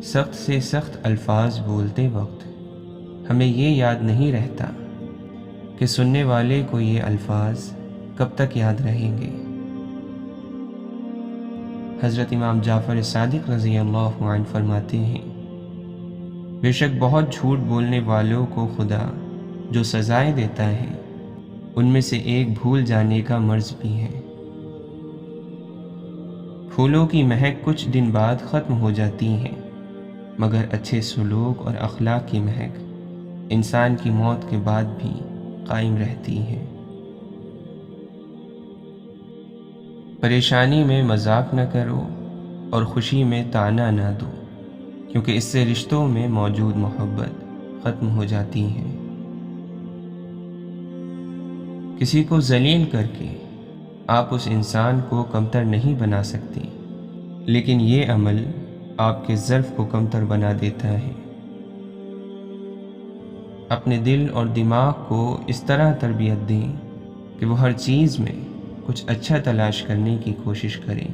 سخت سے سخت الفاظ بولتے وقت ہمیں یہ یاد نہیں رہتا کہ سننے والے کو یہ الفاظ کب تک یاد رہیں گے۔ حضرت امام جعفر صادق رضی اللہ عنہ فرماتے ہیں، بے شک بہت جھوٹ بولنے والوں کو خدا جو سزائیں دیتا ہے ان میں سے ایک بھول جانے کا مرض بھی ہے۔ پھولوں کی مہک کچھ دن بعد ختم ہو جاتی ہے، مگر اچھے سلوک اور اخلاق کی مہک انسان کی موت کے بعد بھی قائم رہتی ہے۔ پریشانی میں مذاق نہ کرو اور خوشی میں طعنہ نہ دو، کیونکہ اس سے رشتوں میں موجود محبت ختم ہو جاتی ہے۔ کسی کو ذلیل کر کے آپ اس انسان کو کمتر نہیں بنا سکتے، لیکن یہ عمل آپ کے ظرف کو کمتر بنا دیتا ہے۔ اپنے دل اور دماغ کو اس طرح تربیت دیں کہ وہ ہر چیز میں کچھ اچھا تلاش کرنے کی کوشش کریں۔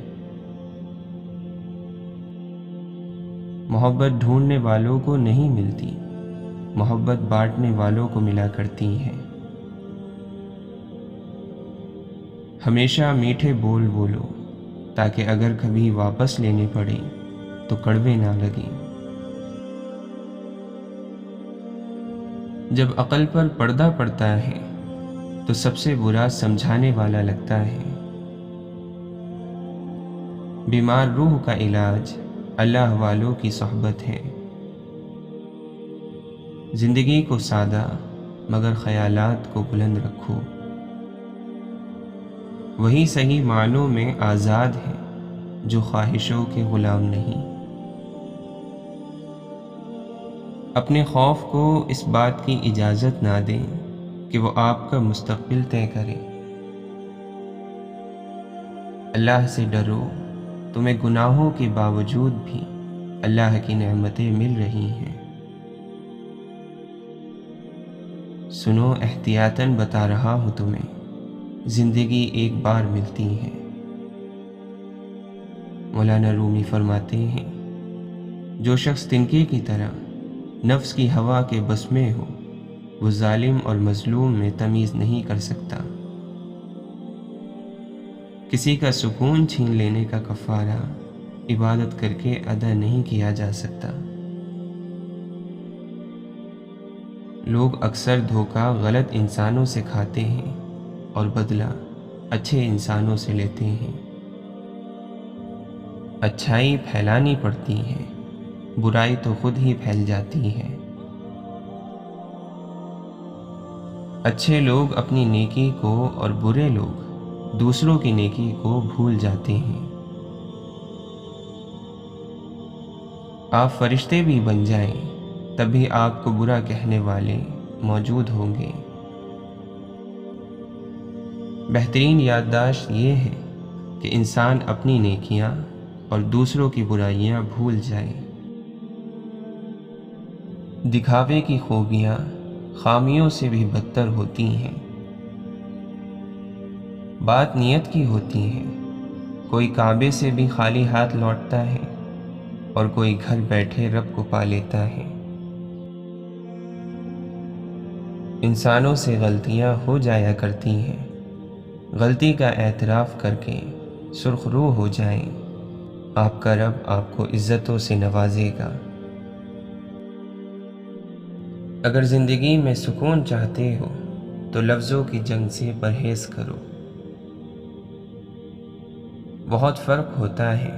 محبت ڈھونڈنے والوں کو نہیں ملتی، محبت بانٹنے والوں کو ملا کرتی ہے۔ ہمیشہ میٹھے بول بولو تاکہ اگر کبھی واپس لینے پڑے تو کڑوے نہ لگیں۔ جب عقل پر پردہ پڑتا ہے تو سب سے برا سمجھانے والا لگتا ہے۔ بیمار روح کا علاج اللہ والوں کی صحبت ہے۔ زندگی کو سادہ مگر خیالات کو بلند رکھو، وہی صحیح معنوں میں آزاد ہے جو خواہشوں کے غلام نہیں۔ اپنے خوف کو اس بات کی اجازت نہ دیں کہ وہ آپ کا مستقبل طے کرے۔ اللہ سے ڈرو، تمہیں گناہوں کے باوجود بھی اللہ کی نعمتیں مل رہی ہیں۔ سنو، احتیاطاً بتا رہا ہوں تمہیں، زندگی ایک بار ملتی ہے۔ مولانا رومی فرماتے ہیں، جو شخص تنکے کی طرح نفس کی ہوا کے بس میں ہو، وہ ظالم اور مظلوم میں تمیز نہیں کر سکتا۔ کسی کا سکون چھین لینے کا کفارہ عبادت کر کے ادا نہیں کیا جا سکتا۔ لوگ اکثر دھوکہ غلط انسانوں سے کھاتے ہیں اور بدلہ اچھے انسانوں سے لیتے ہیں۔ اچھائی پھیلانی پڑتی ہے، برائی تو خود ہی پھیل جاتی ہے۔ اچھے لوگ اپنی نیکی کو اور برے لوگ دوسروں کی نیکی کو بھول جاتے ہیں۔ آپ فرشتے بھی بن جائیں تب بھی آپ کو برا کہنے والے موجود ہوں گے۔ بہترین یادداشت یہ ہے کہ انسان اپنی نیکیاں اور دوسروں کی برائیاں بھول جائے۔ دکھاوے کی خوبیاں خامیوں سے بھی بدتر ہوتی ہیں۔ بات نیت کی ہوتی ہے، کوئی کعبے سے بھی خالی ہاتھ لوٹتا ہے اور کوئی گھر بیٹھے رب کو پا لیتا ہے۔ انسانوں سے غلطیاں ہو جایا کرتی ہیں، غلطی کا اعتراف کر کے سرخ رو ہو جائیں، آپ کا رب آپ کو عزتوں سے نوازے گا۔ اگر زندگی میں سکون چاہتے ہو تو لفظوں کی جنگ سے پرہیز کرو۔ بہت فرق ہوتا ہے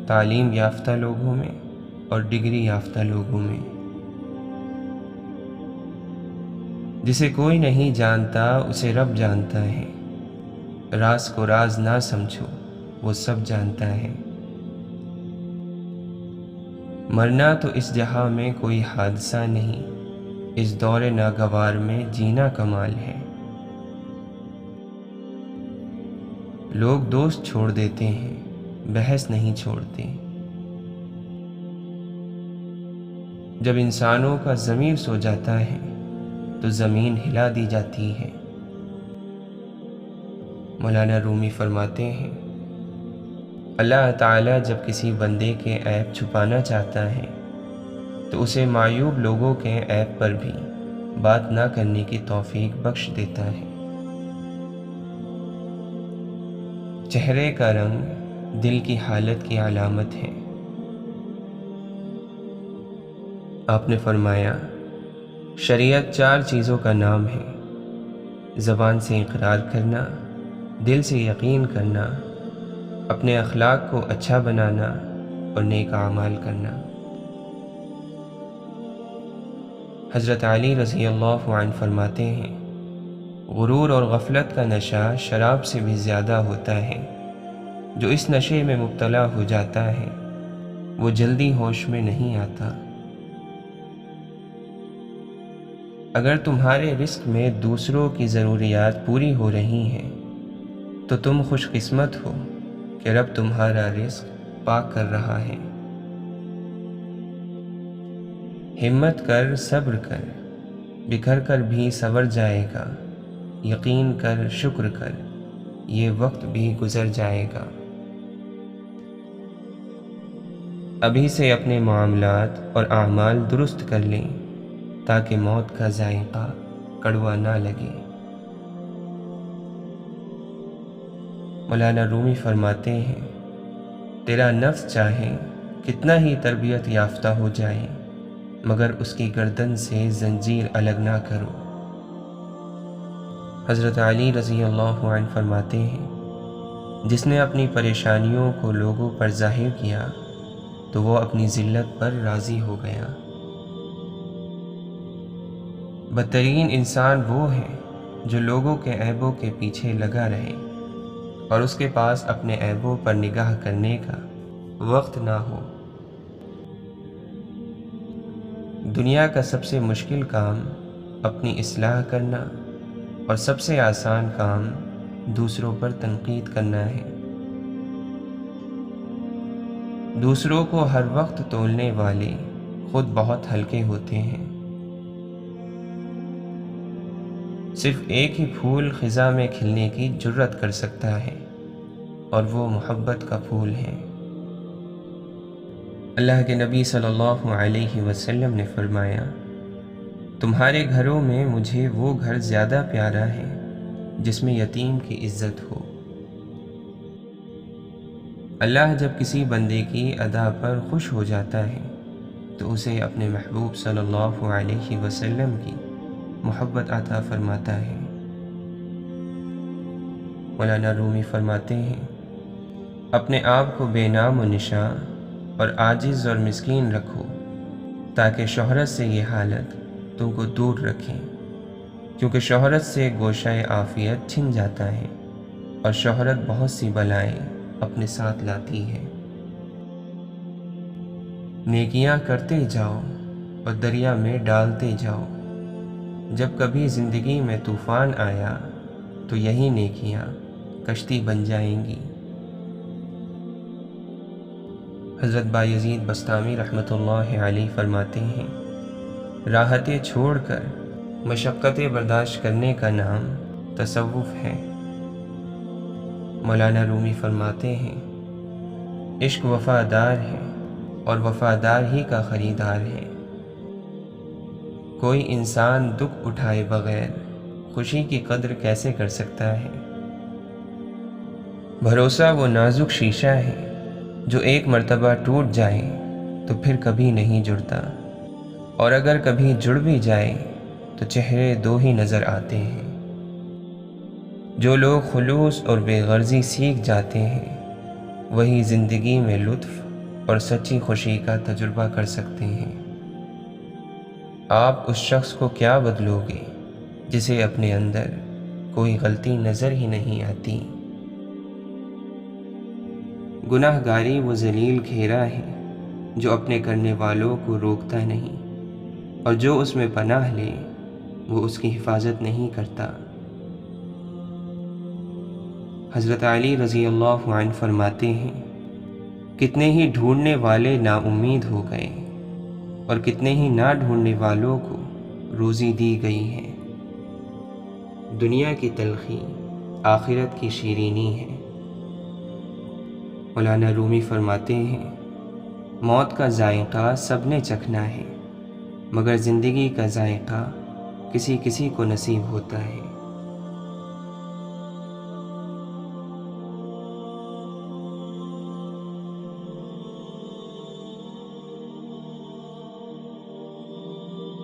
تعلیم یافتہ لوگوں میں اور ڈگری یافتہ لوگوں میں۔ جسے کوئی نہیں جانتا اسے رب جانتا ہے، راز کو راز نہ سمجھو، وہ سب جانتا ہے۔ مرنا تو اس جہاں میں کوئی حادثہ نہیں، اس دور ناگوار میں جینا کمال ہے۔ لوگ دوست چھوڑ دیتے ہیں، بحث نہیں چھوڑتے۔ جب انسانوں کا ضمیر سو جاتا ہے تو زمین ہلا دی جاتی ہے۔ مولانا رومی فرماتے ہیں، اللہ تعالیٰ جب کسی بندے کے عیب چھپانا چاہتا ہے تو اسے معیوب لوگوں کے عیب پر بھی بات نہ کرنے کی توفیق بخش دیتا ہے۔ چہرے کا رنگ دل کی حالت کی علامت ہے۔ آپ نے فرمایا، شریعت 4 چیزوں کا نام ہے: زبان سے اقرار کرنا، دل سے یقین کرنا، اپنے اخلاق کو اچھا بنانا اور نیک اعمال کرنا۔ حضرت علی رضی اللہ عنہ فرماتے ہیں، غرور اور غفلت کا نشہ شراب سے بھی زیادہ ہوتا ہے۔ جو اس نشے میں مبتلا ہو جاتا ہے وہ جلدی ہوش میں نہیں آتا۔ اگر تمہارے رزق میں دوسروں کی ضروریات پوری ہو رہی ہیں تو تم خوش قسمت ہو کہ رب تمہارا رزق پاک کر رہا ہے۔ ہمت کر، صبر کر، بکھر کر بھی سنور جائے گا، یقین کر، شکر کر، یہ وقت بھی گزر جائے گا۔ ابھی سے اپنے معاملات اور اعمال درست کر لیں تاکہ موت کا ذائقہ کڑوا نہ لگے۔ مولانا رومی فرماتے ہیں، تیرا نفس چاہے کتنا ہی تربیت یافتہ ہو جائے مگر اس کی گردن سے زنجیر الگ نہ کرو۔ حضرت علی رضی اللہ عنہ فرماتے ہیں، جس نے اپنی پریشانیوں کو لوگوں پر ظاہر کیا تو وہ اپنی ذلت پر راضی ہو گیا۔ بدترین انسان وہ ہے جو لوگوں کے عیبوں کے پیچھے لگا رہے اور اس کے پاس اپنے عیبوں پر نگاہ کرنے کا وقت نہ ہو۔ دنیا کا سب سے مشکل کام اپنی اصلاح کرنا اور سب سے آسان کام دوسروں پر تنقید کرنا ہے۔ دوسروں کو ہر وقت تولنے والے خود بہت ہلکے ہوتے ہیں۔ صرف ایک ہی پھول خزاں میں کھلنے کی جرت کر سکتا ہے اور وہ محبت کا پھول ہے۔ اللہ کے نبی صلی اللہ علیہ وسلم نے فرمایا، تمہارے گھروں میں مجھے وہ گھر زیادہ پیارا ہے جس میں یتیم کی عزت ہو۔ اللہ جب کسی بندے کی ادا پر خوش ہو جاتا ہے تو اسے اپنے محبوب صلی اللہ علیہ وسلم کی محبت عطا فرماتا ہے۔ مولانا رومی فرماتے ہیں، اپنے آپ کو بے نام و نشان اور عاجز اور مسکین رکھو تاکہ شہرت سے یہ حالت تم کو دور رکھیں، کیونکہ شہرت سے گوشہ عافیت چھن جاتا ہے اور شہرت بہت سی بلائیں اپنے ساتھ لاتی ہے۔ نیکیاں کرتے جاؤ اور دریا میں ڈالتے جاؤ۔ جب کبھی زندگی میں طوفان آیا تو یہی نیکیاں کشتی بن جائیں گی۔ حضرت بایزید بستامی رحمۃ اللہ علیہ فرماتے ہیں، راحتیں چھوڑ کر مشقتیں برداشت کرنے کا نام تصوف ہے۔ مولانا رومی فرماتے ہیں، عشق وفادار ہے اور وفادار ہی کا خریدار ہے۔ کوئی انسان دکھ اٹھائے بغیر خوشی کی قدر کیسے کر سکتا ہے؟ بھروسہ وہ نازک شیشہ ہے جو ایک مرتبہ ٹوٹ جائے تو پھر کبھی نہیں جڑتا، اور اگر کبھی جڑ بھی جائے تو چہرے دو ہی نظر آتے ہیں۔ جو لوگ خلوص اور بے غرضی سیکھ جاتے ہیں وہی زندگی میں لطف اور سچی خوشی کا تجربہ کر سکتے ہیں۔ آپ اس شخص کو کیا بدلو گے جسے اپنے اندر کوئی غلطی نظر ہی نہیں آتی؟ گناہ گاری وہ ذلیل گھیرا ہے جو اپنے کرنے والوں کو روکتا نہیں، اور جو اس میں پناہ لے وہ اس کی حفاظت نہیں کرتا۔ حضرت علی رضی اللہ عنہ فرماتے ہیں، کتنے ہی ڈھونڈنے والے نا امید ہو گئے اور کتنے ہی نہ ڈھونڈنے والوں کو روزی دی گئی ہے۔ دنیا کی تلخی آخرت کی شیرینی ہے۔ مولانا رومی فرماتے ہیں، موت کا ذائقہ سب نے چکھنا ہے مگر زندگی کا ذائقہ کسی کسی کو نصیب ہوتا ہے۔